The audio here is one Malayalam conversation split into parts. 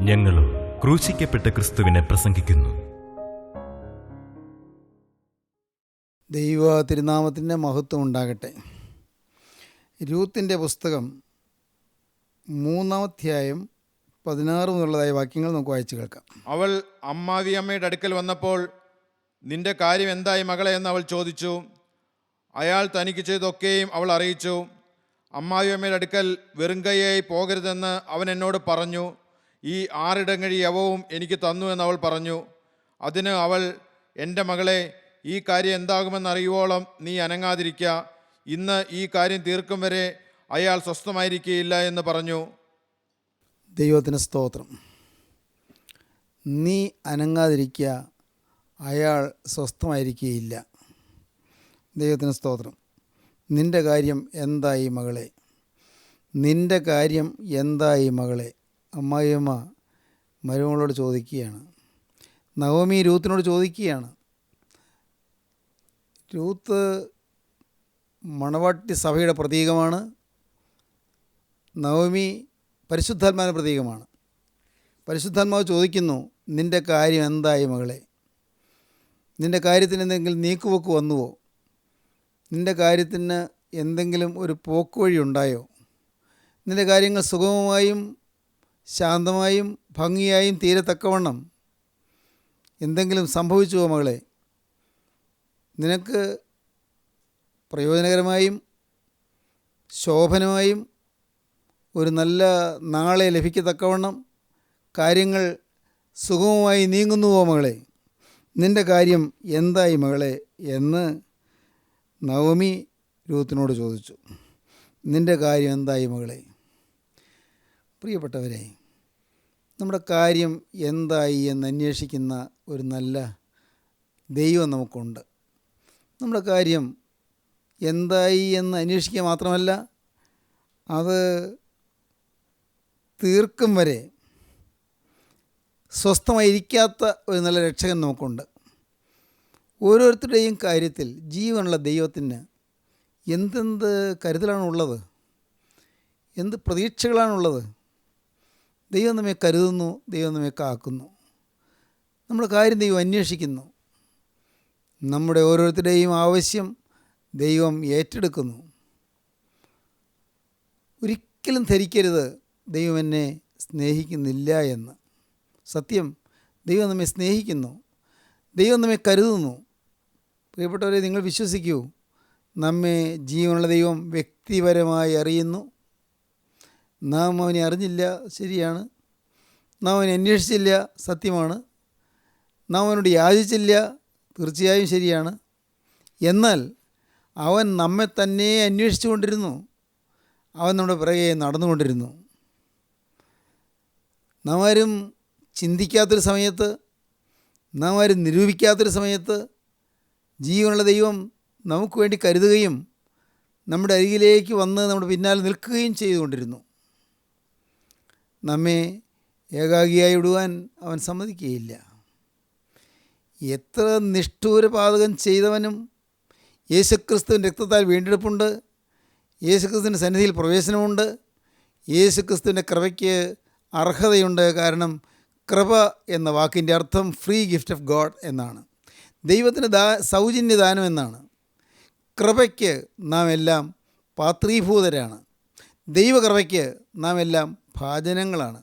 ഞങ്ങളും ക്രൂശിക്കപ്പെട്ട ക്രിസ്തുവിനെ പ്രസംഗിക്കുന്നു. ദൈവ തിരുനാമത്തിൻ്റെ മഹത്വം ഉണ്ടാകട്ടെ. രൂത്തിൻ്റെ പുസ്തകം 3-ാം 16 മുതലുള്ളതായ വാക്യങ്ങൾ നമുക്ക് വായിച്ചു കേൾക്കാം. അവൾ അമ്മാവിയമ്മയുടെ അടുക്കൽ വന്നപ്പോൾ, നിന്റെ കാര്യം എന്തായി മകളെ എന്ന് അവൾ ചോദിച്ചു. അയാൾ തനിക്ക് ചെയ്തൊക്കെയും അവൾ അറിയിച്ചു. അമ്മാവിയമ്മയുടെ അടുക്കൽ വെറുങ്കൈയായി പോകരുതെന്ന് അവൻ എന്നോട് പറഞ്ഞു. ഈ 6 ഇടങ്ങഴി യവവും എനിക്ക് തന്നു എന്ന് അവൾ പറഞ്ഞു. അതിന് അവൾ, എൻ്റെ മകളെ, ഈ കാര്യം എന്താകുമെന്നറിയുവോളം നീ അനങ്ങാതിരിക്കുക. ഇന്ന് ഈ കാര്യം തീർക്കും വരെ അയാൾ സ്വസ്ഥമായിരിക്കുകയില്ല എന്ന് പറഞ്ഞു. ദൈവത്തിന് സ്തോത്രം. നീ അനങ്ങാതിരിക്കുക, അയാൾ സ്വസ്ഥമായിരിക്കുകയില്ല. ദൈവത്തിന് സ്തോത്രം. നിൻ്റെ കാര്യം എന്തായി മകളെ? നിൻ്റെ കാര്യം എന്തായി മകളെ? അമ്മായിയമ്മ മരുമകളോട് ചോദിക്കുകയാണ്. നവമി രൂത്തിനോട് ചോദിക്കുകയാണ്. രൂത്ത് മണവാട്ടി സഭയുടെ പ്രതീകമാണ്. നവമി പരിശുദ്ധാത്മാവിൻ്റെ പ്രതീകമാണ്. പരിശുദ്ധാത്മാവ് ചോദിക്കുന്നു, നിൻ്റെ കാര്യം എന്തായി മകളെ? നിൻ്റെ കാര്യത്തിന് എന്തെങ്കിലും നീക്കുപോക്ക് വന്നുവോ? നിൻ്റെ കാര്യത്തിന് എന്തെങ്കിലും ഒരു പോക്കുവഴി ഉണ്ടായോ? നിൻ്റെ കാര്യങ്ങൾ സുഗമമായും ശാന്തമായും ഭംഗിയായും തീരത്തക്കവണ്ണം എന്തെങ്കിലും സംഭവിച്ചുവോ മകളെ? നിനക്ക് പ്രയോജനകരമായും ശോഭനമായും ഒരു നല്ല നാളെ ലഭിക്കത്തക്കവണ്ണം കാര്യങ്ങൾ സുഗമമായി നീങ്ങുന്നുവോ മകളെ? നിൻ്റെ കാര്യം എന്തായി മകളെ എന്ന് നവമി രൂത്തിനോട് ചോദിച്ചു. നിൻ്റെ കാര്യം എന്തായി മകളെ? പ്രിയപ്പെട്ടവരെ, നമ്മുടെ കാര്യം എന്തായി എന്ന് അന്വേഷിക്കുന്ന ഒരു നല്ല ദൈവം നമുക്കുണ്ട്. നമ്മുടെ കാര്യം എന്തായി എന്ന് അന്വേഷിക്കുക മാത്രമല്ല, അത് തീർക്കും വരെ സ്വസ്ഥമായിരിക്കാത്ത ഒരു നല്ല രക്ഷകൻ നമുക്കുണ്ട്. ഓരോരുത്തരുടെയും കാര്യത്തിൽ ജീവനുള്ള ദൈവത്തിന് എന്തെന്ത് കരുതലാണുള്ളത്, എന്ത് പ്രതീക്ഷകളാണുള്ളത്. ദൈവം നമ്മെ കരുതുന്നു, ദൈവം നമ്മെ കാക്കുന്നു. നമ്മുടെ കാര്യം ദൈവം അന്വേഷിക്കുന്നു. നമ്മുടെ ഓരോരുത്തരുടെയും ആവശ്യം ദൈവം ഏറ്റെടുക്കുന്നു. ഒരിക്കലും ധരിക്കരുത് ദൈവം എന്നെ സ്നേഹിക്കുന്നില്ല എന്ന്. സത്യം, ദൈവം നമ്മെ സ്നേഹിക്കുന്നു, ദൈവം നമ്മെ കരുതുന്നു. പ്രിയപ്പെട്ടവരെ, നിങ്ങൾ വിശ്വസിക്കൂ, നമ്മെ ജീവനുള്ള ദൈവം വ്യക്തിപരമായി അറിയുന്നു. നാം അവനെ അറിഞ്ഞില്ല, ശരിയാണ്. നാം അവനെ അന്വേഷിച്ചില്ല, സത്യമാണ്. നാം അവനോട് യാചിച്ചില്ല, തീർച്ചയായും ശരിയാണ്. എന്നാൽ അവൻ നമ്മെ തന്നെ അന്വേഷിച്ചു കൊണ്ടിരുന്നു. അവൻ നമ്മുടെ പിറകെ നടന്നുകൊണ്ടിരുന്നു. നാം ആരും ചിന്തിക്കാത്തൊരു സമയത്ത്, നാം ആരും നിരൂപിക്കാത്തൊരു സമയത്ത് ജീവനുള്ള ദൈവം നമുക്ക് വേണ്ടി കരുതുകയും നമ്മുടെ അരികിലേക്ക് വന്ന് നമ്മുടെ പിന്നാലെ നിൽക്കുകയും ചെയ്തുകൊണ്ടിരുന്നു. നമ്മെ ഏകാഗിയായി വിടുവാൻ അവൻ സമ്മതിക്കുകയില്ല. എത്ര നിഷ്ഠൂരപാതകം ചെയ്തവനും യേശുക്രിസ്തുവിൻ്റെ രക്തത്താൽ വീണ്ടെടുപ്പുണ്ട്. യേശുക്രിസ്തുവിൻ്റെ സന്നിധിയിൽ പ്രവേശനമുണ്ട്. യേശുക്രിസ്തുവിൻ്റെ കൃപയ്ക്ക് അർഹതയുണ്ട്. കാരണം കൃപ എന്ന വാക്കിൻ്റെ അർത്ഥം ഫ്രീ ഗിഫ്റ്റ് ഓഫ് ഗോഡ് എന്നാണ്. ദൈവത്തിന് സൗജന്യദാനം എന്നാണ്. കൃപയ്ക്ക് നാം എല്ലാം പാത്രീഭൂതരാണ്. ദൈവകൃപയ്ക്ക് നാം എല്ലാം ഭാജനങ്ങളാണ്.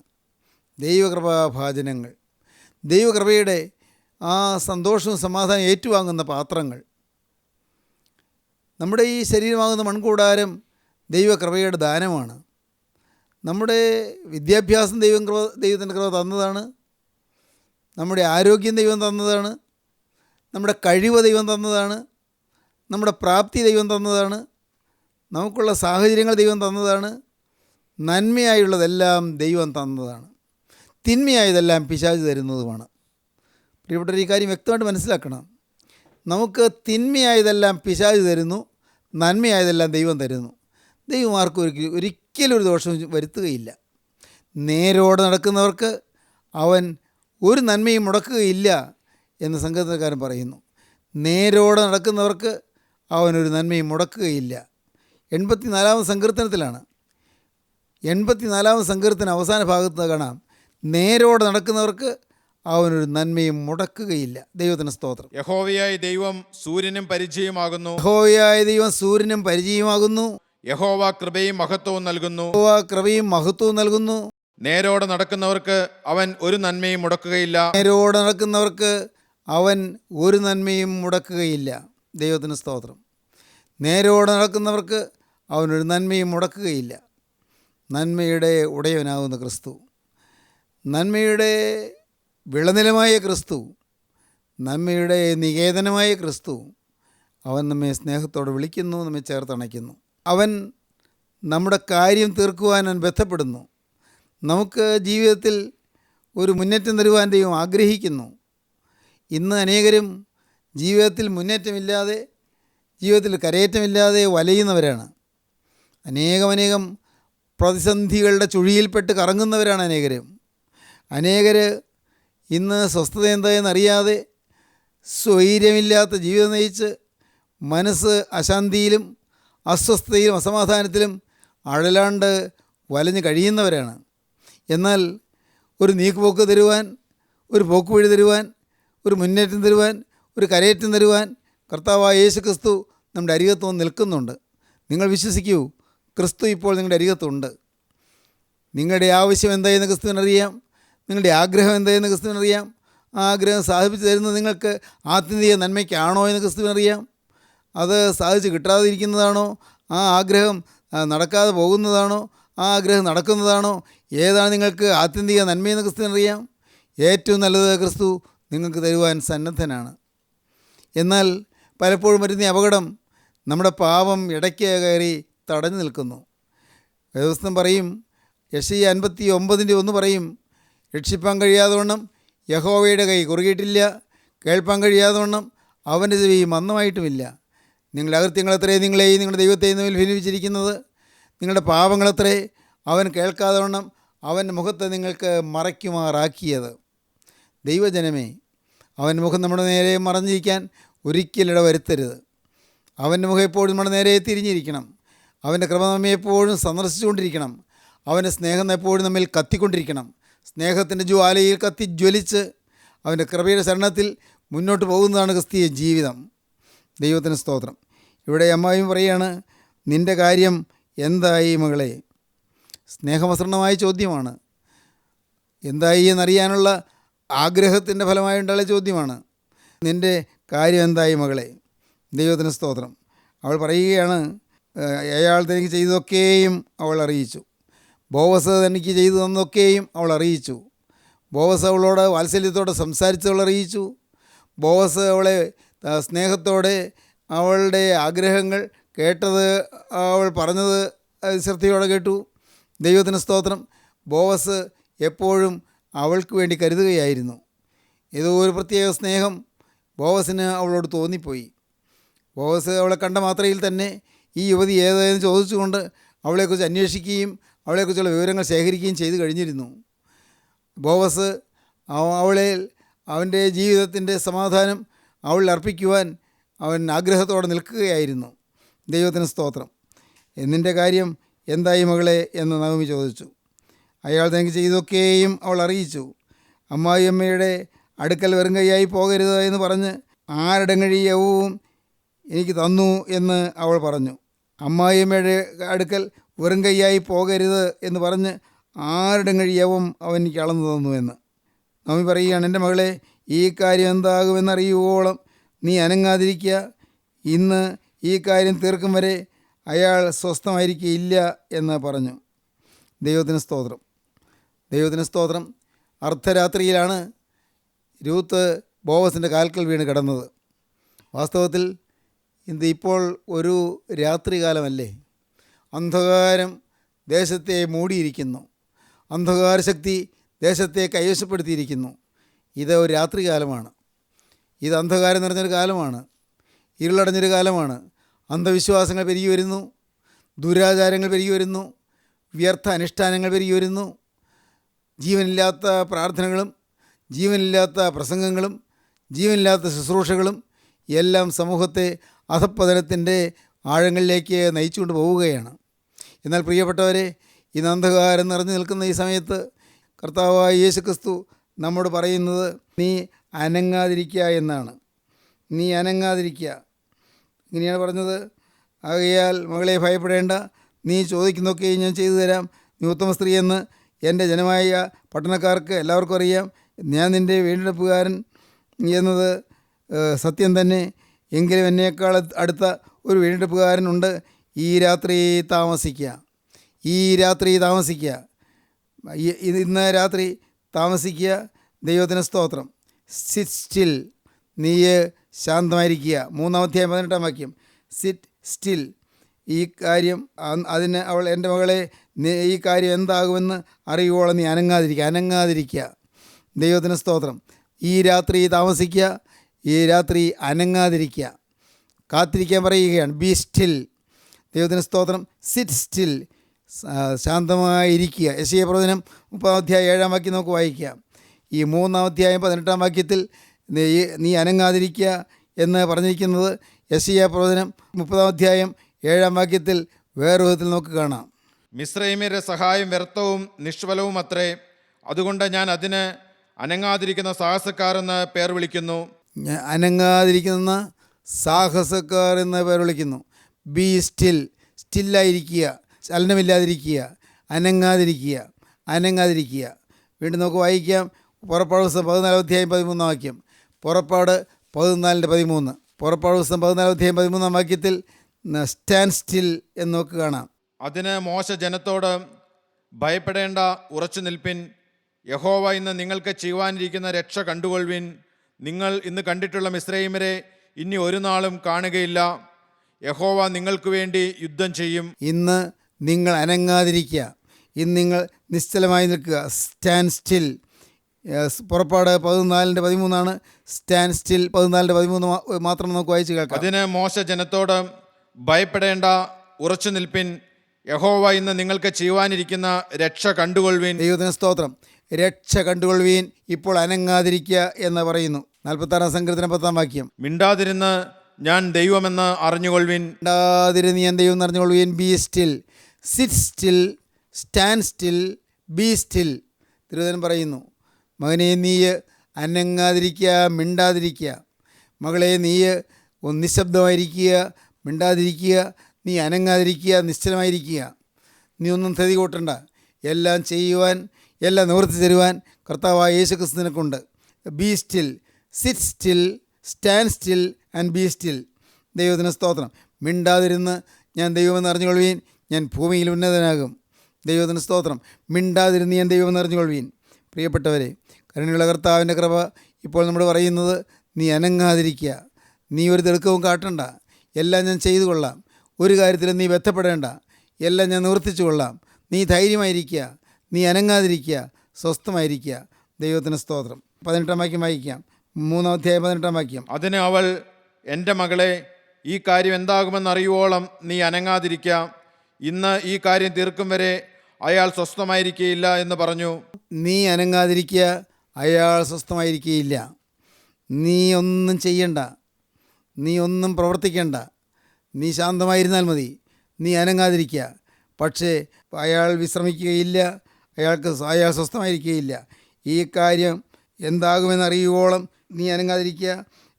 ദൈവകൃപാഭാജനങ്ങൾ, ദൈവകൃപയുടെ ആ സന്തോഷവും സമാധാനം ഏറ്റുവാങ്ങുന്ന പാത്രങ്ങൾ. നമ്മുടെ ഈ ശരീരമാകുന്ന മൺകൂടാരം ദൈവകൃപയുടെ ദാനമാണ്. നമ്മുടെ വിദ്യാഭ്യാസം ദൈവത്തിൻ്റെ കൃപ തന്നതാണ്. നമ്മുടെ ആരോഗ്യം ദൈവം തന്നതാണ്. നമ്മുടെ കഴിവ് ദൈവം തന്നതാണ്. നമ്മുടെ പ്രാപ്തി ദൈവം തന്നതാണ്. നമുക്കുള്ള സാഹചര്യങ്ങൾ ദൈവം തന്നതാണ്. നന്മയായുള്ളതെല്ലാം ദൈവം തന്നതാണ്. തിന്മയായതെല്ലാം പിശാച് തരുന്നതുമാണ്. പ്രിയപ്പെട്ടവർ, ഈ കാര്യം വ്യക്തമായിട്ട് മനസ്സിലാക്കണം. നമുക്ക് തിന്മയായതെല്ലാം പിശാച് തരുന്നു, നന്മയായതെല്ലാം ദൈവം തരുന്നു. ദൈവം ആർക്കും ഒരിക്കലും ഒരു ദോഷവും വരുത്തുകയില്ല. നേരോടെ നടക്കുന്നവർക്ക് അവൻ ഒരു നന്മയും മുടക്കുകയില്ല എന്ന് സങ്കീർത്തനക്കാരൻ പറയുന്നു. നേരോടെ നടക്കുന്നവർക്ക് അവനൊരു നന്മയും മുടക്കുകയില്ല. 84-ാം സങ്കീർത്തനത്തിലാണ്. 84-ാം സങ്കീർത്തനം അവസാന ഭാഗത്ത് കാണാം, നേരോടെ നടക്കുന്നവർക്ക് അവനൊരു നന്മയും മുടക്കുകയില്ല. ദൈവത്തിന് സ്തോത്രം. യഹോവയായ ദൈവം സൂര്യനും പരിചയമാകുന്നു. യഹോവയായ ദൈവം സൂര്യനും പരിചയമാകുന്നു. യഹോവ കൃപയും മഹത്വവും നൽകുന്നു. യഹോവ കൃപയും മഹത്വവും നൽകുന്നു. നേരോടെ നടക്കുന്നവർക്ക് അവൻ ഒരു നന്മയും മുടക്കുകയില്ല. നേരോടെ നടക്കുന്നവർക്ക് അവൻ ഒരു നന്മയും മുടക്കുകയില്ല. ദൈവത്തിന് സ്തോത്രം. നേരോടെ നടക്കുന്നവർക്ക് അവനൊരു നന്മയും മുടക്കുകയില്ല. നന്മയുടെ ഉടയവനാകുന്ന ക്രിസ്തു, നന്മയുടെ വിളനിലമായ ക്രിസ്തു, നന്മയുടെ നികേതനമായ ക്രിസ്തു, അവൻ നമ്മെ സ്നേഹത്തോടെ വിളിക്കുന്നു, നമ്മെ ചേർത്തണയ്ക്കുന്നു. അവൻ നമ്മുടെ കാര്യം തീർക്കുവാൻ അവൻ ബന്ധപ്പെടുന്നു. നമുക്ക് ജീവിതത്തിൽ ഒരു മുന്നേറ്റം തരുവാൻ ദൈവം ആഗ്രഹിക്കുന്നു. ഇന്ന് അനേകരും ജീവിതത്തിൽ മുന്നേറ്റമില്ലാതെ, ജീവിതത്തിൽ കരയേറ്റമില്ലാതെ വലയുന്നവരാണ്. അനേകം പ്രതിസന്ധികളുടെ ചുഴിയിൽപ്പെട്ട് കറങ്ങുന്നവരാണ് അനേകരും. അനേകർ ഇന്ന് സ്വസ്ഥത എന്തായെന്നറിയാതെ സ്വൈര്യമില്ലാത്ത ജീവിതം നയിച്ച് മനസ്സ് അശാന്തിയിലും അസ്വസ്ഥതയിലും അസമാധാനത്തിലും അഴലാണ്ട് വലഞ്ഞ് കഴിയുന്നവരാണ്. എന്നാൽ ഒരു നീക്കുപോക്ക് തരുവാൻ, ഒരു പോക്കുവഴി തരുവാൻ, ഒരു മുന്നേറ്റം തരുവാൻ, ഒരു കരയേറ്റം തരുവാൻ കർത്താവായ യേശു ക്രിസ്തു നമ്മുടെ അരികത്ത് വന്ന് നിൽക്കുന്നുണ്ട്. നിങ്ങൾ വിശ്വസിക്കൂ, ക്രിസ്തു ഇപ്പോൾ നിങ്ങളുടെ അരികത്തുണ്ട്. നിങ്ങളുടെ ആവശ്യം എന്തായെന്ന് ക്രിസ്തുവിനറിയാം. നിങ്ങളുടെ ആഗ്രഹം എന്തായെന്ന് ക്രിസ്തുവിനറിയാം. ആ ആഗ്രഹം സാധിപ്പിച്ചു തരുന്നത് നിങ്ങൾക്ക് ആത്യന്തിക നന്മയ്ക്കാണോ എന്ന് ക്രിസ്തുവിനറിയാം. അത് സാധിച്ച് കിട്ടാതിരിക്കുന്നതാണോ, ആ ആഗ്രഹം നടക്കാതെ പോകുന്നതാണോ, ആ ആഗ്രഹം നടക്കുന്നതാണോ, ഏതാണ് നിങ്ങൾക്ക് ആത്യന്തിക നന്മയെന്ന് ക്രിസ്തുവിനറിയാം. ഏറ്റവും നല്ലത് ക്രിസ്തു നിങ്ങൾക്ക് തരുവാൻ സന്നദ്ധനാണ്. എന്നാൽ പലപ്പോഴും വരുന്ന അപകടം, നമ്മുടെ പാപം ഇടയ്ക്ക് കയറി തടഞ്ഞു നിൽക്കുന്നു. വേദപുസ്തകം പറയും, യെശയ്യാ 59:1 പറയും, രക്ഷിപ്പാൻ കഴിയാതെ വണ്ണം യഹോവയുടെ കൈ കുറുകിയിട്ടില്ല, കേൾപ്പാൻ കഴിയാതെ വണ്ണം അവൻ്റെ ചെവി മന്ദമായിട്ടുമില്ല. നിങ്ങളുടെ അകൃത്യങ്ങളെത്രേ നിങ്ങളെയും നിങ്ങളുടെ ദൈവത്തെയും തമ്മിൽ ഭിന്നിപ്പിച്ചിരിക്കുന്നത്. നിങ്ങളുടെ പാപങ്ങളെത്രേ അവൻ കേൾക്കാതെ വണ്ണം അവൻ്റെ മുഖത്തെ നിങ്ങൾക്ക് മറയ്ക്കുമാറാക്കിയത്. ദൈവജനമേ, അവൻ്റെ മുഖം നമ്മുടെ നേരെ മറഞ്ഞിരിക്കാൻ ഒരിക്കലിട വരുത്തരുത്. അവൻ്റെ മുഖം എപ്പോഴും നമ്മുടെ നേരെ തിരിഞ്ഞിരിക്കണം. അവൻ്റെ കൃപ നമ്മെ എപ്പോഴും സന്ദർശിച്ചുകൊണ്ടിരിക്കണം. അവൻ്റെ സ്നേഹം എപ്പോഴും നമ്മിൽ കത്തിക്കൊണ്ടിരിക്കണം. സ്നേഹത്തിൻ്റെ ജ്വാലയിൽ കത്തി ജ്വലിച്ച് അവൻ്റെ കൃപയുടെ ശരണത്തിൽ മുന്നോട്ട് പോകുന്നതാണ് ക്രിസ്തീയ ജീവിതം. ദൈവത്തിന് സ്തോത്രം. ഇവിടെ അമ്മായും പറയുകയാണ്, നിൻ്റെ കാര്യം എന്തായി മകളെ? സ്നേഹമസൃണമായ ചോദ്യമാണ്. എന്തായി എന്നറിയാനുള്ള ആഗ്രഹത്തിൻ്റെ ഫലമായുണ്ടായ ചോദ്യമാണ്. നിൻ്റെ കാര്യം എന്തായി മകളെ? ദൈവത്തിന് സ്തോത്രം. അവൾ പറയുകയാണ്, അയാൾ തനിക്ക് ചെയ്തതൊക്കെയും അവൾ അറിയിച്ചു. ബോവസ് തനിക്ക് ചെയ്തു തന്നതൊക്കെയും അവൾ അറിയിച്ചു. ബോവസ് അവളോട് വാത്സല്യത്തോടെ സംസാരിച്ചവൾ അറിയിച്ചു. ബോവസ് അവളെ സ്നേഹത്തോടെ അവളുടെ ആഗ്രഹങ്ങൾ കേട്ടത്, അവൾ പറഞ്ഞത് ശ്രദ്ധയോടെ കേട്ടു. ദൈവത്തിന് സ്തോത്രം. ബോവസ് എപ്പോഴും അവൾക്ക് വേണ്ടി കരുതുകയായിരുന്നു. ഏതോ ഒരു പ്രത്യേക സ്നേഹം ബോവസിന് അവളോട് തോന്നിപ്പോയി. ബോവസ് അവളെ കണ്ട മാത്രയിൽ തന്നെ ഈ യുവതി ഏതായെന്ന് ചോദിച്ചുകൊണ്ട് അവളെക്കുറിച്ച് അന്വേഷിക്കുകയും അവളെക്കുറിച്ചുള്ള വിവരങ്ങൾ ശേഖരിക്കുകയും ചെയ്തു കഴിഞ്ഞിരുന്നു. ബോവസ് അവളെ അവൻ്റെ ജീവിതത്തിൻ്റെ സമാധാനം അവളിൽ അർപ്പിക്കുവാൻ അവൻ ആഗ്രഹത്തോടെ നിൽക്കുകയായിരുന്നു. ദൈവത്തിന് സ്തോത്രം. നിൻ്റെ കാര്യം എന്തായി മകളെ എന്ന് നവമി ചോദിച്ചു. അയാൾ തനിക്ക് ചെയ്തൊക്കെയും അവൾ അറിയിച്ചു. അമ്മായിയമ്മയുടെ അടുക്കൽ വെറുങ്കൈയായി പോകരുത് എന്ന് പറഞ്ഞ് ആരടങ്ങഴിയവും എനിക്ക് തന്നു എന്ന് അവൾ പറഞ്ഞു. അമ്മായിയമ്മയുടെ അടുക്കൽ വെറുങ്കൈയായി പോകരുത് എന്ന് പറഞ്ഞ് ആരടങ്ങഴിയവും അവൻ എനിക്ക് അളന്നു തന്നു എന്ന് നവമി പറയുകയാണ്, എൻ്റെ മകളെ, ഈ കാര്യം എന്താകുമെന്നറിയുവോളം നീ അനങ്ങാതിരിക്കുക. ഇന്ന് ഈ കാര്യം തീർക്കും വരെ അയാൾ സ്വസ്ഥമായിരിക്കുകയില്ല എന്ന് പറഞ്ഞു. ദൈവത്തിന് സ്തോത്രം. ദൈവത്തിന് സ്തോത്രം. അർദ്ധരാത്രിയിലാണ് രൂത്ത് ബോവസിൻ്റെ കാൽക്കൽ വീണ് കിടന്നത്. വാസ്തവത്തിൽ ഇപ്പോൾ ഒരു രാത്രികാലമല്ലേ? അന്ധകാരം ദേശത്തെ മൂടിയിരിക്കുന്നു. അന്ധകാരശക്തി ദേശത്തെ കൈവശപ്പെടുത്തിയിരിക്കുന്നു. ഇത് ഒരു രാത്രികാലമാണ്. ഇത് അന്ധകാരം നിറഞ്ഞൊരു കാലമാണ്. ഇരുളടഞ്ഞൊരു കാലമാണ്. അന്ധവിശ്വാസങ്ങൾ പെരുകി വരുന്നു. ദുരാചാരങ്ങൾ പെരുകി വരുന്നു. വ്യർത്ഥ അനുഷ്ഠാനങ്ങൾ പെരുകി വരുന്നു. ജീവനില്ലാത്ത പ്രാർത്ഥനകളും ജീവനില്ലാത്ത പ്രസംഗങ്ങളും ജീവനില്ലാത്ത ശുശ്രൂഷകളും എല്ലാം സമൂഹത്തെ അധപ്പതനത്തിൻ്റെ ആഴങ്ങളിലേക്ക് നയിച്ചുകൊണ്ട് പോവുകയാണ്. എന്നാൽ പ്രിയപ്പെട്ടവരെ, ഇന്ന് അന്ധകാരം നിറഞ്ഞു നിൽക്കുന്ന ഈ സമയത്ത് കർത്താവായ യേശുക്രിസ്തു നമ്മോട് പറയുന്നത് നീ അനങ്ങാതിരിക്കുക എന്നാണ്. നീ അനങ്ങാതിരിക്കുക, ഇങ്ങനെയാണ് പറഞ്ഞത്. ആകയാൽ മകളെ ഭയപ്പെടേണ്ട, നീ ചോദിക്കുന്നതൊക്കെ ഞാൻ ചെയ്തു തരാം. നീ ഉത്തമ സ്ത്രീ എന്ന് എൻ്റെ ജനമായ പട്ടണക്കാർക്ക് എല്ലാവർക്കും അറിയാം. ഞാൻ നിൻ്റെ വീണ്ടെടുപ്പുകാരൻ എന്നത് സത്യം തന്നെ. എങ്കിലും എന്നേക്കാൾ അടുത്ത ഒരു വീണ്ടെടുപ്പുകാരനുണ്ട്. ഈ രാത്രി താമസിക്കുക, ഈ രാത്രി താമസിക്കുക, ഇന്ന് രാത്രി താമസിക്കുക. ദൈവത്തിന് സ്തോത്രം. സിറ്റ് സ്റ്റിൽ, നീ ശാന്തമായിരിക്കുക. 3-ാം അധ്യായം 18-ാം വാക്യം. Sit still. ഈ കാര്യം അതിന് അവൾ, എൻ്റെ മകളെ, ഈ കാര്യം എന്താകുമെന്ന് അറിയുവോളം നീ അനങ്ങാതിരിക്കുക. ദൈവത്തിന് സ്തോത്രം. ഈ രാത്രി താമസിക്കുക, ഈ രാത്രി അനങ്ങാതിരിക്കുക, കാത്തിരിക്കാൻ പറയുകയാണ്. B still. ദൈവത്തിന് സ്തോത്രം. Sit still, ശാന്തമായിരിക്കുക. യെശയ്യാ പ്രവചനം 30-ാം അധ്യായം 7-ാം വാക്യം നമുക്ക് വായിക്കാം. ഈ 3-ാം അധ്യായം 18-ാം വാക്യത്തിൽ നീ അനങ്ങാതിരിക്കുക എന്ന് പറഞ്ഞിരിക്കുന്നത് യെശയ്യാ പ്രവചനം 30-ാം അധ്യായം 7-ാം വാക്യത്തിൽ വേറെ വിധത്തിൽ നമുക്ക് കാണാം. മിസ്രൈമ്യരുടെ സഹായം വ്യർത്ഥവും നിഷ്ഫലവും അത്രേ, അതുകൊണ്ട് ഞാൻ അതിന് അനങ്ങാതിരിക്കുന്ന സാഹസക്കാരെന്ന് പേർ വിളിക്കുന്നു. അനങ്ങാതിരിക്കുന്ന സാഹസക്കാർ എന്ന് പേർ വിളിക്കുന്നു. ബി സ്റ്റിൽ, സ്റ്റില്ലായിരിക്കുക, ചലനമില്ലാതിരിക്കുക, അനങ്ങാതിരിക്കുക. വീണ്ടും നമുക്ക് വായിക്കാം. പുറപ്പാട് പുസ്തകം 14-ാം അധ്യായം 13-ാം വാക്യം. പുറപ്പാട് 14:13. പുറപ്പാട് പുസ്തകം 14-ാം അധ്യായം 13-ാം വാക്യത്തിൽ സ്റ്റാൻഡ് സ്റ്റിൽ എന്ന് നമുക്ക് കാണാം. അതിന് മോശ ജനത്തോട്, ഭയപ്പെടേണ്ട, ഉറച്ചു നിൽപ്പിൻ. യഹോവ ഇന്ന് നിങ്ങൾക്ക് ചെയ്യുവാനിരിക്കുന്ന രക്ഷ കണ്ടുകൊള്ളുവിൻ. നിങ്ങൾ ഇന്ന് കണ്ടിട്ടുള്ള മിസ്രൈമ്യരെ ഇനി ഒരു നാളും കാണുകയില്ല. യഹോവ നിങ്ങൾക്ക് വേണ്ടി യുദ്ധം ചെയ്യും. ഇന്ന് നിങ്ങൾ അനങ്ങാതിരിക്കുക, ഇന്ന് നിങ്ങൾ നിശ്ചലമായി നിൽക്കുക. Stand still. പുറപ്പാട് 14:13 സ്റ്റാൻഡ് സ്റ്റിൽ. 14:13 മാത്രം നമുക്ക് വായിച്ച് കേൾക്കാം. അതിന് മോശ ജനത്തോട്, ഭയപ്പെടേണ്ട, ഉറച്ചു നിൽപ്പിൻ. യഹോവ ഇന്ന് നിങ്ങൾക്ക് ചെയ്യുവാനിരിക്കുന്ന രക്ഷ കണ്ടുകൊള്ളുവിൻ. ദൈവത്തിന് സ്തോത്രം. രക്ഷ കണ്ടുകൊള്ളുവീൻ, ഇപ്പോൾ അനങ്ങാതിരിക്കുക എന്ന് പറയുന്നു. 46-ാം സങ്കീർത്തനം 10-ാം വാക്യം. മിണ്ടാതിരുന്ന് ഞാൻ ദൈവമെന്ന് അറിഞ്ഞുകൊള്ളുവിൻ. മിണ്ടാതിരുന്ന് ഞാൻ ദൈവം എന്ന് അറിഞ്ഞുകൊള്ളുവീൻ. Be still, sit still, stand still, be still. തിരുവചനം പറയുന്നു, മകനെ നീ അനങ്ങാതിരിക്കുക, മിണ്ടാതിരിക്കുക. മകളെ നീ നിശബ്ദമായിരിക്കുക, മിണ്ടാതിരിക്കുക, നീ അനങ്ങാതിരിക്കുക, നിശ്ചലമായിരിക്കുക. നീ ഒന്നും തെതി കൂട്ടണ്ട. എല്ലാം ചെയ്യുവാൻ, എല്ലാം നിവർത്തി തരുവാൻ കർത്താവായ യേശുക്രിസ്തു നിനക്കുണ്ട്. Be still, sit still, stand still and be still. ദൈവത്തിന് സ്തോത്രം. മിണ്ടാതിരുന്ന് ഞാൻ ദൈവമെന്ന് അറിഞ്ഞുകൊള്ളുവീൻ, ഞാൻ ഭൂമിയിൽ ഉന്നതനാകും. ദൈവത്തിന് സ്തോത്രം. മിണ്ടാതിരുന്ന് ഞാൻ ദൈവമെന്ന് അറിഞ്ഞുകൊള്ളുവീൻ. പ്രിയപ്പെട്ടവരെ, കരുണയുള്ള കർത്താവിൻ്റെ കൃപ ഇപ്പോൾ നമ്മൾ പറയുന്നത്, നീ അനങ്ങാതിരിക്കുക, നീ ഒരു തിടുക്കവും കാട്ടണ്ട, എല്ലാം ഞാൻ ചെയ്തു കൊള്ളാം, ഒരു കാര്യത്തിലും നീ ബന്ധപ്പെടേണ്ട, എല്ലാം ഞാൻ നിവർത്തിച്ചു കൊള്ളാം. നീ ധൈര്യമായിരിക്കുക, നീ അനങ്ങാതിരിക്കുക, സ്വസ്ഥമായിരിക്കുക. ദൈവത്തിന് സ്തോത്രം. 18-ാം വാക്യം വായിക്കാം. 3-ാം അധ്യായം 18-ാം വാക്യം. അതിന് അവൾ, എൻ്റെ മകളെ, ഈ കാര്യം എന്താകുമെന്നറിയുവോളം നീ അനങ്ങാതിരിക്കുക. ഇന്ന് ഈ കാര്യം തീർക്കും വരെ അയാൾ സ്വസ്ഥമായിരിക്കുകയില്ല എന്ന് പറഞ്ഞു. നീ അനങ്ങാതിരിക്കുക, അയാൾ സ്വസ്ഥമായിരിക്കുകയില്ല. നീ ഒന്നും ചെയ്യണ്ട, നീ ഒന്നും പ്രവർത്തിക്കേണ്ട, നീ ശാന്തമായിരുന്നാൽ മതി. നീ അനങ്ങാതിരിക്കുക. പക്ഷേ അയാൾ വിശ്രമിക്കുകയില്ല, അയാൾ സ്വസ്ഥമായിരിക്കുകയില്ല. ഈ കാര്യം എന്താകുമെന്നറിയുവോളം നീ അനങ്ങാതിരിക്കുക.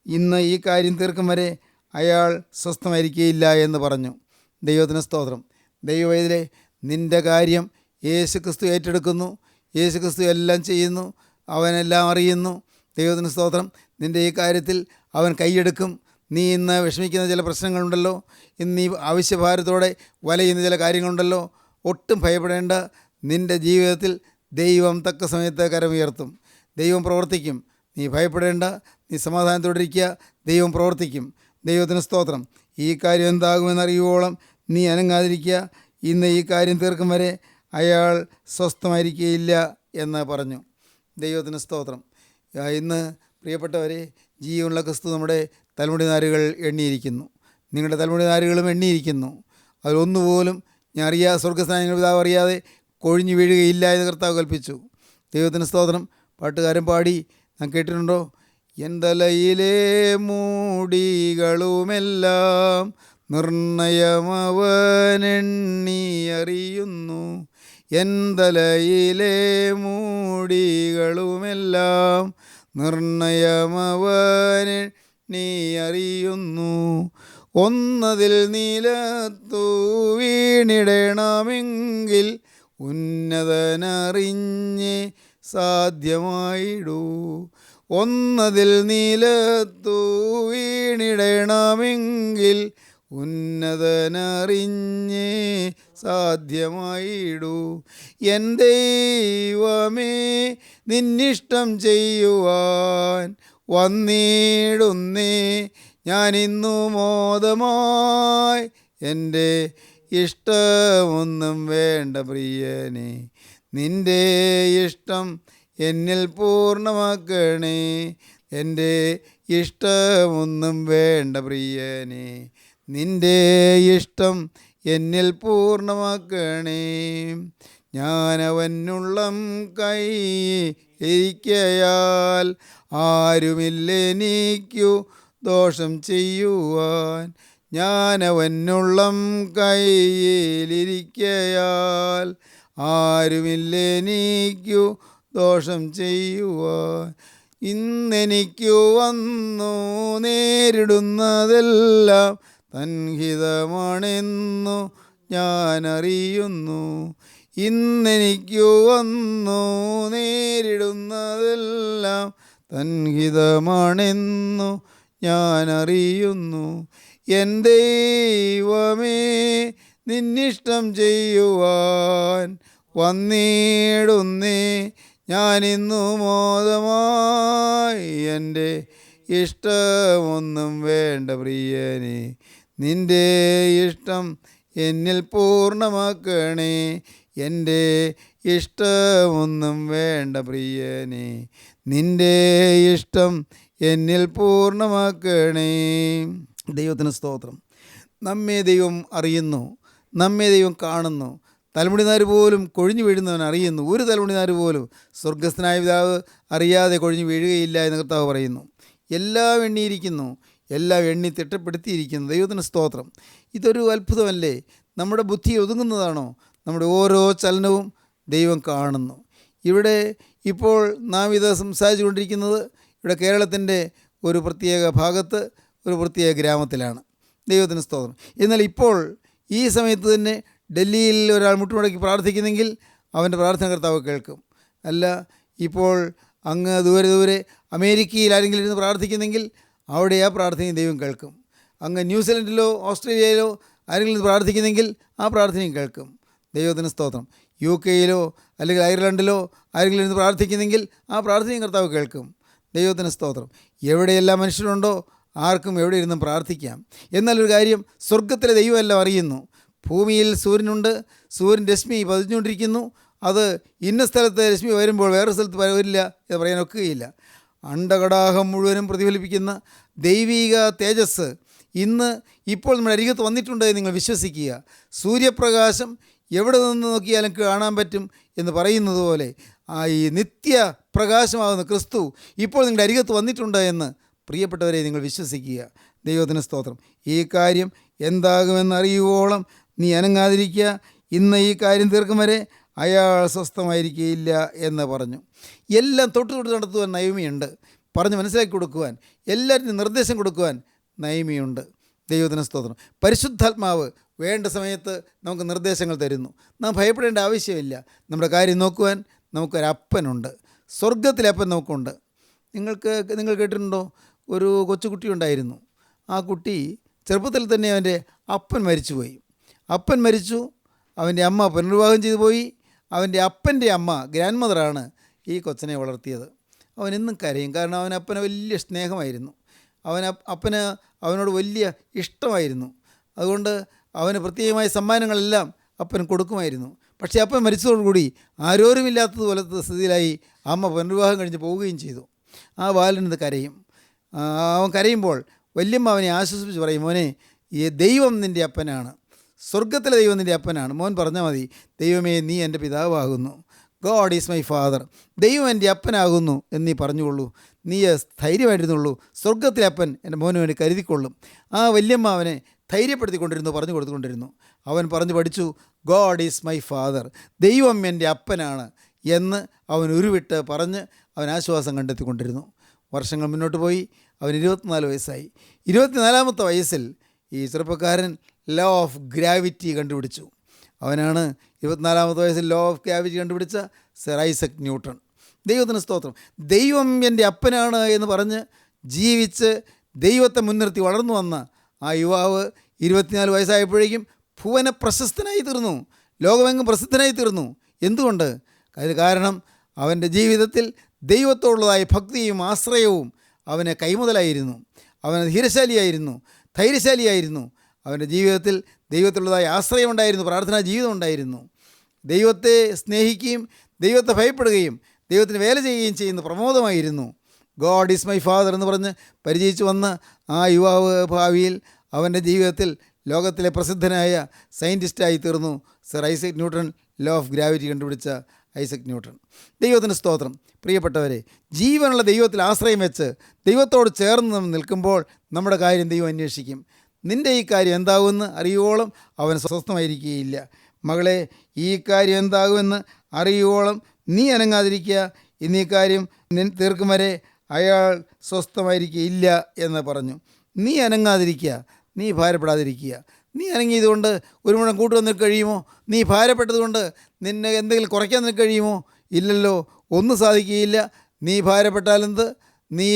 ഇന്ന് ഈ കാര്യം തീർക്കും വരെ അയാൾ സ്വസ്ഥമായിരിക്കുകയില്ല എന്ന് പറഞ്ഞു. ദൈവത്തിന് സ്തോത്രം. ദൈവവേദനെ, നിൻ്റെ കാര്യം യേശുക്രിസ്തു ഏറ്റെടുക്കുന്നു. യേശുക്രിസ്തു എല്ലാം ചെയ്യുന്നു, അവനെല്ലാം അറിയുന്നു. ദൈവത്തിന് സ്തോത്രം. നിൻ്റെ ഈ കാര്യത്തിൽ അവൻ കൈയെടുക്കും. നീ ഇന്ന് വിഷമിക്കുന്ന ചില പ്രശ്നങ്ങളുണ്ടല്ലോ, ഇന്ന് നീ ആവശ്യഭാരത്തോടെ വലയുന്ന ചില കാര്യങ്ങളുണ്ടല്ലോ, ഒട്ടും ഭയപ്പെടേണ്ട. നിൻ്റെ ജീവിതത്തിൽ ദൈവം തക്ക സമയത്ത് കരമുയർത്തും. ദൈവം പ്രവർത്തിക്കും. നീ ഭയപ്പെടേണ്ട, നീ സമാധാനത്തോടിരിക്കുക. ദൈവം പ്രവർത്തിക്കും. ദൈവത്തിന് സ്തോത്രം. ഈ കാര്യം എന്താകുമെന്നറിയുവോളം നീ അനങ്ങാതിരിക്കുക. ഇന്ന് ഈ കാര്യം തീർക്കും വരെ അയാൾ സ്വസ്ഥമായിരിക്കുകയില്ല എന്ന് പറഞ്ഞു. ദൈവത്തിന് സ്തോത്രം. ഇന്ന് പ്രിയപ്പെട്ടവരെ, ജീവനുള്ള ക്രിസ്തു നമ്മുടെ തലമുടി നാരുകൾ എണ്ണിയിരിക്കുന്നു. നിങ്ങളുടെ തലമുടി നാരുകളും എണ്ണിയിരിക്കുന്നു. അതിലൊന്നുപോലും ഞാൻ സ്വർഗ്ഗസ്ഥാനങ്ങൾ പിതാവ് അറിയാതെ കൊഴിഞ്ഞു വീഴുകയില്ല എന്ന് കർത്താവ് കൽപ്പിച്ചു. ദൈവത്തിന് സ്തോത്രം. പാട്ടുകാരൻ പാടി നാം കേട്ടിട്ടുണ്ടോ? എന്തലയിലെ മൂടികളുമെല്ലാം നിർണയമവനെണ്ണി അറിയുന്നു. എന്തലയിലെ മൂടികളുമെല്ലാം നിർണയമവനെ നീ അറിയുന്നു. ഒന്നതിൽ നിലത്തു വീണിടണമെങ്കിൽ ഉന്നതനറിഞ്ഞേ സാധ്യമായിടൂ. ഒന്നതിൽ നിലത്തു വീണിടണമെങ്കിൽ ഉന്നതനറിഞ്ഞേ സാധ്യമായിടൂ. എൻ ദൈവമേ, നിന്നിഷ്ടം ചെയ്യുവാൻ വന്നിടുന്നേ ഞാനിന്നു മോദമായി. എൻ്റെ ഇഷ്ടമൊന്നും വേണ്ട പ്രിയനെ, നിൻ്റെ ഇഷ്ടം എന്നിൽ പൂർണ്ണമാക്കണേ. എൻ്റെ ഇഷ്ടമൊന്നും വേണ്ട പ്രിയനെ, നിൻ്റെ ഇഷ്ടം എന്നിൽ പൂർണ്ണമാക്കണേ. ഞാനവനുള്ളം കൈ ഇരിക്കയാൽ ആരുമില്ലെനിക്കു ദോഷം ചെയ്യുവാൻ. ഞാനവനുള്ളം കൈയിലിരിക്കയാൽ ആരുമില്ലെനിക്കു ദോഷം ചെയ്യുവാൻ. ഇന്നെനിക്കു വന്നു നേരിടുന്നതെല്ലാം തൻഹിതമാണെന്നു ഞാനറിയുന്നു. ഇന്നെനിക്കു വന്നു നേരിടുന്നതെല്ലാം തൻഹിതമാണെന്നു ഞാനറിയുന്നു. എൻ ദൈവമേ, നിന്നിഷ്ടം ചെയ്യുവാൻ വന്നിടുന്നേ ഞാനിന്നു മോദമായി. എൻ്റെ ഇഷ്ടമൊന്നും വേണ്ട പ്രിയനെ, നിൻ്റെ ഇഷ്ടം എന്നിൽ പൂർണ്ണമാക്കണേ. എൻ്റെ ഇഷ്ടമൊന്നും വേണ്ട പ്രിയനെ, നിൻ്റെ ഇഷ്ടം എന്നിൽ പൂർണ്ണമാക്കണേ. ദൈവത്തിന് സ്തോത്രം. നമ്മെ ദൈവം അറിയുന്നു, നമ്മെ ദൈവം കാണുന്നു. തലമുടിനാര് പോലും കൊഴിഞ്ഞു വീഴുന്നവൻ അറിയുന്നു. ഒരു തലമുടിനാര് പോലും സ്വർഗസ്ഥനായ പിതാവ് അറിയാതെ കൊഴിഞ്ഞു വീഴുകയില്ല എന്ന് കർത്താവ് പറയുന്നു. എല്ലാം എണ്ണിയിരിക്കുന്നു, എല്ലാം എണ്ണി തിട്ടപ്പെടുത്തിയിരിക്കുന്നു. ദൈവത്തിന് സ്തോത്രം. ഇതൊരു അത്ഭുതമല്ലേ? നമ്മുടെ ബുദ്ധി ഒതുങ്ങുന്നതാണോ? നമ്മുടെ ഓരോ ചലനവും ദൈവം കാണുന്നു. ഇവിടെ ഇപ്പോൾ നാം ഇത് സംസാരിച്ചു കൊണ്ടിരിക്കുന്നത് ഇവിടെ കേരളത്തിൻ്റെ ഒരു പ്രത്യേക ഭാഗത്ത്, ഒരു പ്രത്യേക ഗ്രാമത്തിലാണ്. ദൈവത്തിന് സ്തോത്രം. എന്നാൽ ഇപ്പോൾ ഈ സമയത്ത് തന്നെ ഡൽഹിയിൽ ഒരാൾ മുട്ടുമടക്കി പ്രാർത്ഥിക്കുന്നെങ്കിൽ അവൻ്റെ പ്രാർത്ഥന കർത്താവ് കേൾക്കും. അല്ല, ഇപ്പോൾ അങ്ങ് ദൂരെ അമേരിക്കയിൽ ആരെങ്കിലും ഇരുന്ന് പ്രാർത്ഥിക്കുന്നെങ്കിൽ അവിടെ ആ പ്രാർത്ഥനയും ദൈവം കേൾക്കും. അങ്ങ് ന്യൂസിലൻഡിലോ ഓസ്ട്രേലിയയിലോ ആരെങ്കിലും ഇരുന്ന് പ്രാർത്ഥിക്കുന്നെങ്കിൽ ആ പ്രാർത്ഥനയും കേൾക്കും. ദൈവത്തിന് സ്തോത്രം. UK അല്ലെങ്കിൽ അയർലൻഡിലോ ആരെങ്കിലും ഇരുന്ന് പ്രാർത്ഥിക്കുന്നെങ്കിൽ ആ പ്രാർത്ഥനയും കർത്താവ് കേൾക്കും. ദൈവത്തിന് സ്തോത്രം. എവിടെയെല്ലാം മനുഷ്യരുണ്ടോ ആർക്കും എവിടെ ഇരുന്നും പ്രാർത്ഥിക്കാം. എന്നാലൊരു കാര്യം, സ്വർഗത്തിലെ ദൈവമെല്ലാം അറിയുന്നു. ഭൂമിയിൽ സൂര്യനുണ്ട്, സൂര്യൻ രശ്മി പതിഞ്ഞുകൊണ്ടിരിക്കുന്നു. അത് ഇന്ന സ്ഥലത്ത് രശ്മി വരുമ്പോൾ വേറെ സ്ഥലത്ത് വരില്ല എന്ന് പറയാൻ ഒക്കുകയില്ല. അണ്ടകടാഹം മുഴുവനും പ്രതിഫലിപ്പിക്കുന്ന ദൈവിക തേജസ് ഇപ്പോൾ നമ്മുടെ അരികത്ത് വന്നിട്ടുണ്ട് എന്ന് നിങ്ങൾ വിശ്വസിക്കുക. സൂര്യപ്രകാശം എവിടെ നിന്ന് നോക്കിയാലും കാണാൻ പറ്റും എന്ന് പറയുന്നത് പോലെ ഈ നിത്യ പ്രകാശമാകുന്ന ക്രിസ്തു ഇപ്പോൾ നിങ്ങളുടെ അരികത്ത് വന്നിട്ടുണ്ട് എന്ന് പ്രിയപ്പെട്ടവരെ നിങ്ങൾ വിശ്വസിക്കുക. ദൈവത്തിന് സ്തോത്രം. ഈ കാര്യം എന്താകുമെന്ന് അറിയുവോളം നീ അനങ്ങാതിരിക്കുക. ഇന്ന് ഈ കാര്യം തീർക്കും വരെ അയാൾ സ്വസ്ഥമായിരിക്കുകയില്ല എന്ന് പറഞ്ഞു. എല്ലാം തൊട്ട് നടത്തുവാൻ നയമിയുണ്ട്. പറഞ്ഞ് മനസ്സിലാക്കി കൊടുക്കുവാൻ, എല്ലാവരും നിർദ്ദേശം കൊടുക്കുവാൻ നയമിയുണ്ട്. ദൈവത്തിന് സ്തോത്രം. പരിശുദ്ധാത്മാവ് വേണ്ട സമയത്ത് നമുക്ക് നിർദ്ദേശങ്ങൾ തരുന്നു. നാം ഭയപ്പെടേണ്ട ആവശ്യമില്ല. നമ്മുടെ കാര്യം നോക്കുവാൻ നമുക്കൊരപ്പനുണ്ട്. സ്വർഗത്തിലെ അപ്പൻ നമുക്കുണ്ട്. നിങ്ങൾ കേട്ടിട്ടുണ്ടോ? ഒരു കൊച്ചുകുട്ടി ഉണ്ടായിരുന്നു. ആ കുട്ടി ചെറുപ്പത്തിൽ തന്നെ അവൻ്റെ അപ്പൻ മരിച്ചുപോയി. അപ്പൻ മരിച്ചു, അവൻ്റെ അമ്മ പുനർവിവാഹം ചെയ്തു പോയി. അവൻ്റെ അപ്പൻ്റെ അമ്മ ഗ്രാൻഡ് മദറാണ് ഈ കൊച്ചനെ വളർത്തിയത്. അവൻ എന്നും കരയും. കാരണം അവൻ അപ്പനെ വലിയ സ്നേഹമായിരുന്നു. അപ്പന് അവനോട് വലിയ ഇഷ്ടമായിരുന്നു. അതുകൊണ്ട് അവന് പ്രത്യേകമായ സമ്മാനങ്ങളെല്ലാം അപ്പൻ കൊടുക്കുമായിരുന്നു. പക്ഷേ അപ്പൻ മരിച്ചതോടുകൂടി ആരോരുമില്ലാത്തതുപോലത്തെ സ്ഥിതിയിലായി. അമ്മ പുനർവിവാഹം കഴിഞ്ഞ് പോവുകയും ചെയ്തു. ആ ബാലനിത് കരയും. അവൻ കരയുമ്പോൾ വല്യമ്മ അവനെ ആശ്വസിപ്പിച്ച് പറയും, മോനെ, ഈ ദൈവം നിൻ്റെ അപ്പനാണ്, സ്വർഗത്തിലെ ദൈവം നിൻ്റെ അപ്പനാണ്. മോൻ പറഞ്ഞാൽ മതി, ദൈവമേ നീ എൻ്റെ പിതാവാകുന്നു, ഗോഡ് ഈസ് മൈ ഫാദർ, ദൈവം എൻ്റെ അപ്പനാകുന്നു എന്ന് നീ പറഞ്ഞുകൊള്ളൂ. നീ ധൈര്യമായിരുന്നുള്ളൂ, സ്വർഗത്തിലെ അപ്പൻ എൻ്റെ മോന് വേണ്ടി കരുതിക്കൊള്ളും. ആ വല്യമ്മ അവനെ ധൈര്യപ്പെടുത്തിക്കൊണ്ടിരുന്നു, പറഞ്ഞു കൊടുത്തുകൊണ്ടിരുന്നു. അവൻ പറഞ്ഞു പഠിച്ചു, ഗോഡ് ഈസ് മൈ ഫാദർ, ദൈവം എൻ്റെ അപ്പനാണ് എന്ന് അവൻ ഉരുവിട്ട് പറഞ്ഞ് അവൻ ആശ്വാസം കണ്ടെത്തിക്കൊണ്ടിരുന്നു. വർഷങ്ങൾ മുന്നോട്ട് പോയി. അവൻ 24 വയസ്സായി. 24-ാമത്തെ വയസ്സിൽ ഈ ചെറുപ്പക്കാരൻ ലോ ഓഫ് ഗ്രാവിറ്റി കണ്ടുപിടിച്ചു. അവനാണ് 24-ാമത്തെ വയസ്സിൽ ലോ ഓഫ് ഗ്രാവിറ്റി കണ്ടുപിടിച്ച സർ ഐസക് ന്യൂട്ടൺ. ദൈവത്തിന് സ്തോത്രം. ദൈവം എൻ്റെ അപ്പനാണ് എന്ന് പറഞ്ഞ് ജീവിച്ച് ദൈവത്തെ മുൻനിർത്തി വളർന്നു വന്ന ആ യുവാവ് 24 വയസ്സായപ്പോഴേക്കും ഭുവന പ്രശസ്തനായി തീർന്നു, ലോകമെങ്ങും പ്രസിദ്ധനായി തീർന്നു. എന്തുകൊണ്ട്? അതിന് കാരണം അവൻ്റെ ജീവിതത്തിൽ ദൈവത്തോടുള്ളതായ ഭക്തിയും ആശ്രയവും അവന് കൈമുതലായിരുന്നു. അവൻ ധീരശാലിയായിരുന്നു, ധൈര്യശാലിയായിരുന്നു. അവൻ്റെ ജീവിതത്തിൽ ദൈവത്തിലുള്ളതായ ആശ്രയം ഉണ്ടായിരുന്നു, പ്രാർത്ഥനാ ജീവിതം ഉണ്ടായിരുന്നു. ദൈവത്തെ സ്നേഹിക്കുകയും ദൈവത്തെ ഭയപ്പെടുകയും ദൈവത്തിന് വേല ചെയ്യുകയും ചെയ്യുന്ന പ്രമോദമായിരുന്നു. ഗോഡ് ഈസ് മൈ ഫാദർ എന്ന് പറഞ്ഞ് പരിചയിച്ചു വന്ന ആ യുവാവ് ഭാവിയിൽ അവൻ്റെ ജീവിതത്തിൽ ലോകത്തിലെ പ്രസിദ്ധനായ സയൻറ്റിസ്റ്റായി തീർന്നു. Sir Isaac Newton, law of gravity കണ്ടുപിടിച്ച ഐസക് ന്യൂട്ടൺ. ദൈവത്തിന് സ്തോത്രം. പ്രിയപ്പെട്ടവരെ, ജീവനുള്ള ദൈവത്തിൽ ആശ്രയം വെച്ച് ദൈവത്തോട് ചേർന്ന് നിൽക്കുമ്പോൾ നമ്മുടെ കാര്യം ദൈവം അന്വേഷിക്കും. നിൻ്റെ ഈ കാര്യം എന്താകുമെന്ന് അറിയുവോളം അവൻ സ്വസ്ഥമായിരിക്കുകയില്ല. മകളെ, ഈ കാര്യം എന്താകുമെന്ന് അറിയുവോളം നീ അനങ്ങാതിരിക്കുക. ഇന്നീ കാര്യം തീർക്കും വരെ അയാൾ സ്വസ്ഥമായിരിക്കുകയില്ല എന്ന് പറഞ്ഞു. നീ അനങ്ങാതിരിക്കുക, നീ ഭാരപ്പെടാതിരിക്കുക. നീ അനങ്ങിയതുകൊണ്ട് ഒരു മുഴം കൂട്ടുവന്ന് നിൽക്ക് കഴിയുമോ? നീ ഭാരപ്പെട്ടതുകൊണ്ട് നിന്നെ എന്തെങ്കിലും കുറയ്ക്കാൻ നിൽക്ക് കഴിയുമോ? ഇല്ലല്ലോ, ഒന്നും സാധിക്കുകയില്ല. നീ ഭാരപ്പെട്ടാലെന്ത്, നീ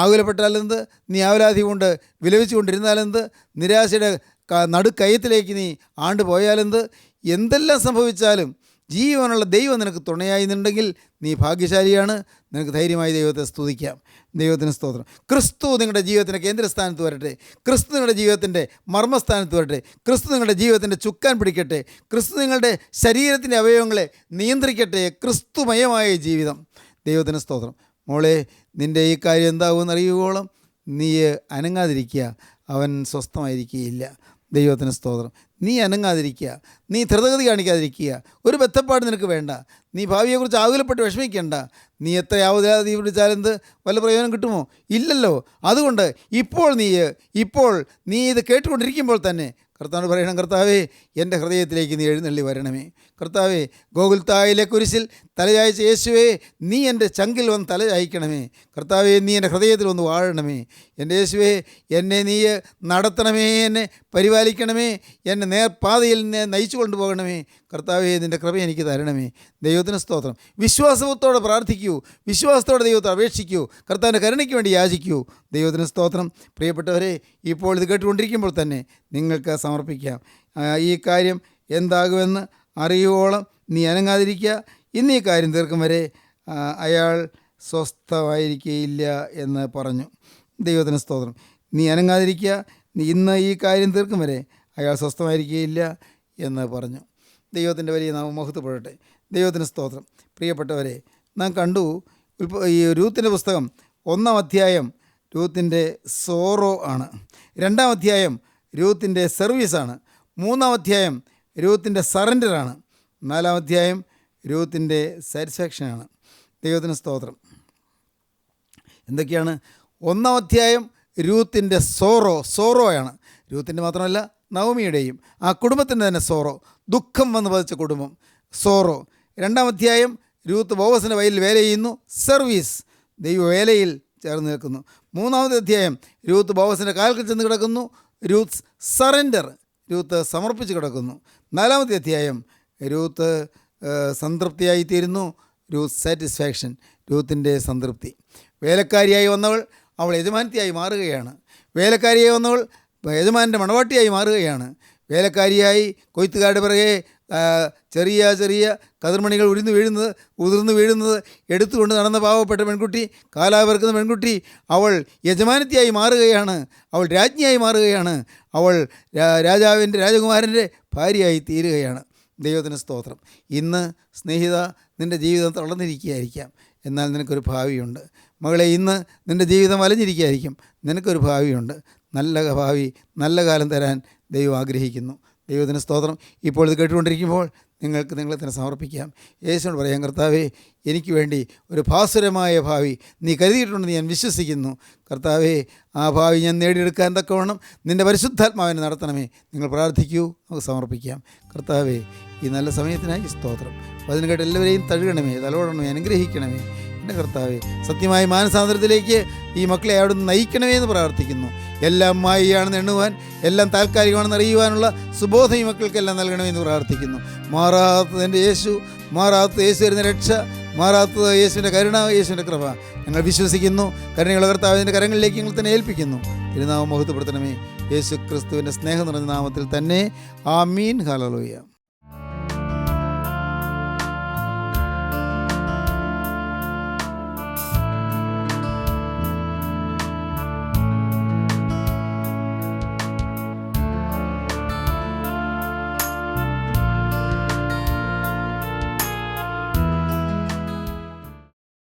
ആകുലപ്പെട്ടാലെന്ത്, നീ ആവലാതി കൊണ്ട് വിലപിച്ചു കൊണ്ടിരുന്നാലെന്ത്, നിരാശയുടെ നടുക്കയത്തിലേക്ക് നീ ആണ്ടുപോയാലെന്ത്, എന്തെല്ലാം സംഭവിച്ചാലും ജീവനുള്ള ദൈവം നിനക്ക് തുണയായിരുന്നുണ്ടെങ്കിൽ നീ ഭാഗ്യശാലിയാണ്. നിനക്ക് ധൈര്യമായി ദൈവത്തെ സ്തുതിക്കാം. ദൈവത്തിന് സ്തോത്രം. ക്രിസ്തു നിങ്ങളുടെ ജീവിതത്തിൻ്റെ കേന്ദ്രസ്ഥാനത്ത് വരട്ടെ. ക്രിസ്തു നിങ്ങളുടെ ജീവിതത്തിൻ്റെ മർമ്മസ്ഥാനത്ത് വരട്ടെ. ക്രിസ്തു നിങ്ങളുടെ ജീവിതത്തിൻ്റെ ചുക്കാൻ പിടിക്കട്ടെ. ക്രിസ്തു നിങ്ങളുടെ ശരീരത്തിൻ്റെ അവയവങ്ങളെ നിയന്ത്രിക്കട്ടെ. ക്രിസ്തുമയമായ ജീവിതം. ദൈവത്തിന് സ്തോത്രം. മോളെ, നിൻ്റെ ഈ കാര്യം എന്താകുമെന്ന് അറിയുവോളം നീ അനങ്ങാതിരിക്കുക, അവൻ സ്വസ്ഥമായിരിക്കുകയില്ല. ദൈവത്തിന് സ്തോത്രം. നീ അനങ്ങാതിരിക്കുക, നീ ധൃതഗതി കാണിക്കാതിരിക്കുക. ഒരു ബന്ധപ്പാട് നിനക്ക് വേണ്ട. നീ ഭാവിയെക്കുറിച്ച് ആകുലപ്പെട്ട് വിഷമിക്കേണ്ട. നീ എത്ര ആവലാതി പിടിച്ചാലെന്ത് വല്ല പ്രയോജനം കിട്ടുമോ? ഇല്ലല്ലോ. അതുകൊണ്ട് ഇപ്പോൾ നീ ഇത് കേട്ടുകൊണ്ടിരിക്കുമ്പോൾ തന്നെ കർത്താവിനോട് പറയണം, കർത്താവേ, എൻ്റെ ഹൃദയത്തിലേക്ക് നീ എഴുന്നള്ളി വരണമേ. കർത്താവേ, ഗോകുൽത്തായിലെ കുരിശിൽ തലചായ്ച്ച യേശുവേ, നീ എൻ്റെ ചങ്കിൽ വന്ന് തലചായ്ക്കണമേ. കർത്താവേ, നീ എൻ്റെ ഹൃദയത്തിൽ വന്ന് വാഴണമേ. എൻ്റെ യേശുവേ, എന്നെ നീ നടത്തണമേ, എന്നെ പരിപാലിക്കണമേ, എന്നെ നേർപാതയിൽ എന്നെ നയിച്ചു കൊണ്ടുപോകണമേ. കർത്താവേ, നിൻ്റെ കൃപ എനിക്ക് തരണമേ. ദൈവത്തിന് സ്തോത്രം. വിശ്വാസത്തോടെ പ്രാർത്ഥിക്കൂ, വിശ്വാസത്തോടെ ദൈവത്തെ അപേക്ഷിക്കൂ, കർത്താവിൻ്റെ കരുണയ്ക്ക് വേണ്ടി യാചിക്കൂ. ദൈവത്തിന് സ്തോത്രം. പ്രിയപ്പെട്ടവരെ, ഇപ്പോൾ ഇത് കേട്ടുകൊണ്ടിരിക്കുമ്പോൾ തന്നെ നിങ്ങൾക്ക് സമർപ്പിക്കാം. ഈ കാര്യം എന്താകുമെന്ന് അറിയുവോളം നീ അനങ്ങാതിരിക്കുക. ഇന്ന് ഈ കാര്യം തീർക്കും വരെ അയാൾ സ്വസ്ഥമായിരിക്കുകയില്ല എന്ന് പറഞ്ഞു. ദൈവത്തിന് സ്തോത്രം. നീ അനങ്ങാതിരിക്കുക, ഇന്ന് ഈ കാര്യം തീർക്കും വരെ അയാൾ സ്വസ്ഥമായിരിക്കുകയില്ല എന്ന് പറഞ്ഞു. ദൈവത്തിൻ്റെ വലിയ നാമം മഹത്വപ്പെടട്ടെ. ദൈവത്തിന് സ്തോത്രം. പ്രിയപ്പെട്ടവരെ, നാം കണ്ടു ഈ രൂത്തിൻ്റെ പുസ്തകം 1-ാം അധ്യായം രൂത്തിൻ്റെ സോറോ ആണ്. 2-ാം അധ്യായം രൂത്തിൻ്റെ സർവീസാണ്. 3-ാം അധ്യായം രൂത്തിൻ്റെ സറണ്ടറാണ്. 4-ാം അധ്യായം രൂത്തിൻ്റെ സാറ്റിസ്ഫാക്ഷനാണ്. ദൈവത്തിന് സ്തോത്രം. എന്തൊക്കെയാണ്? 1-ാം അധ്യായം രൂത്തിൻ്റെ സോറോയാണ്. രൂത്തിൻ്റെ മാത്രമല്ല, നവമിയുടെയും ആ കുടുംബത്തിൻ്റെ തന്നെ സോറോ, ദുഃഖം വന്ന് പതിച്ച കുടുംബം, സോറോ. 2-ാം അധ്യായം രൂത്ത് ബോവസിൻ്റെ വയലിൽ വേല ചെയ്യുന്നു, സർവീസ്, ദൈവവേലയിൽ ചേർന്ന് നിൽക്കുന്നു. 3-ാമത്തെ അധ്യായം രൂത്ത് ബോവസിൻ്റെ കാൽക്കൽ ചെന്ന് കിടക്കുന്നു, രൂത്ത് സറണ്ടർ, രൂത്ത് സമർപ്പിച്ച് കിടക്കുന്നു. 4-ാമത്തെ അധ്യായം രൂത്ത് സംതൃപ്തിയായിത്തീരുന്നു, രൂത്ത് സാറ്റിസ്ഫാക്ഷൻ, രൂത്തിൻ്റെ സംതൃപ്തി. വേലക്കാരിയായി വന്നവൾ അവൾ യജമാനത്തിയായി മാറുകയാണ്. വേലക്കാരിയായി വന്നവൾ യജമാനൻ്റെ മണവാട്ടിയായി മാറുകയാണ്. വേലക്കാരിയായി കൊയ്ത്തുകാരുടെ പിറകെ ചെറിയ ചെറിയ കതിർമണികൾ ഉതിർന്നു വീഴുന്നത് എടുത്തുകൊണ്ട് നടന്ന പാവപ്പെട്ട പെൺകുട്ടി, കാലാവർക്കുന്ന പെൺകുട്ടി, അവൾ യജമാനത്തിയായി മാറുകയാണ്. അവൾ രാജ്ഞിയായി മാറുകയാണ്. അവൾ രാജകുമാരൻ്റെ ഭാര്യയായി തീരുകയാണ്. ദൈവത്തിന് സ്തോത്രം. ഇന്ന് സ്നേഹിത, നിൻ്റെ ജീവിതം തളർന്നിരിക്കുകയായിരിക്കാം, എന്നാൽ നിനക്കൊരു ഭാവിയുണ്ട്. മകളെ, ഇന്ന് നിൻ്റെ ജീവിതം വലഞ്ഞിരിക്കുകയായിരിക്കും, നിനക്കൊരു ഭാവിയുണ്ട്. നല്ല ഭാവി, നല്ല കാലം തരാൻ ദൈവം ആഗ്രഹിക്കുന്നു. ദൈവത്തിന് സ്തോത്രം. ഇപ്പോൾ ഇത് കേട്ടുകൊണ്ടിരിക്കുമ്പോൾ നിങ്ങൾക്ക് നിങ്ങളെ തന്നെ സമർപ്പിക്കാം. യേശുവിനോട് പറയാം, കർത്താവേ, എനിക്ക് വേണ്ടി ഒരു ഭാസുരമായ ഭാവി നീ കരുതിയിട്ടുണ്ടെന്ന് ഞാൻ വിശ്വസിക്കുന്നു. കർത്താവേ, ആ ഭാവി ഞാൻ നേടിയെടുക്കാൻ തക്കവണ്ണം നിൻ്റെ പരിശുദ്ധാത്മാവിനെ നടത്തണമേ. നിങ്ങൾ പ്രാർത്ഥിക്കൂ, നമുക്ക് സമർപ്പിക്കാം. കർത്താവേ, ഈ നല്ല സമയത്തിനായി സ്തോത്രം. അതിന് കേട്ട് എല്ലാവരെയും തഴുകണമേ, തലോടണമേ, അനുഗ്രഹിക്കണമേ. എൻ്റെ കർത്താവേ, സത്യമായ മാനസാന്തരത്തിലേക്ക് ഈ മക്കളെ അവിടുന്ന് നയിക്കണമേ എന്ന് പ്രാർത്ഥിക്കുന്നു. എല്ലാം മായയാണെന്ന് എണ്ണുവാൻ, എല്ലാം താൽക്കാലികമാണെന്ന് അറിയുവാനുള്ള സുബോധം ഈ മക്കൾക്കെല്ലാം നൽകണമേ എന്ന് പ്രാർത്ഥിക്കുന്നു. മാറാത്തത് എൻ്റെ യേശു, മാറാത്ത യേശു വരുന്ന രക്ഷ, മാറാത്തത് യേശുവിൻ്റെ കരുണ, യേശുവിൻ്റെ കൃപ ഞങ്ങൾ വിശ്വസിക്കുന്നു. കരുണയുള്ള കർത്താവിൻ്റെ കരങ്ങളിലേക്ക് ഞങ്ങൾ തന്നെ ഏൽപ്പിക്കുന്നു. തിരുനാമം മഹത്വപ്പെടുത്തണമേ. യേശു ക്രിസ്തുവിൻ്റെ സ്നേഹം നിറഞ്ഞ നാമത്തിൽ തന്നെ. ആമീൻ. ഹല്ലേലൂയ.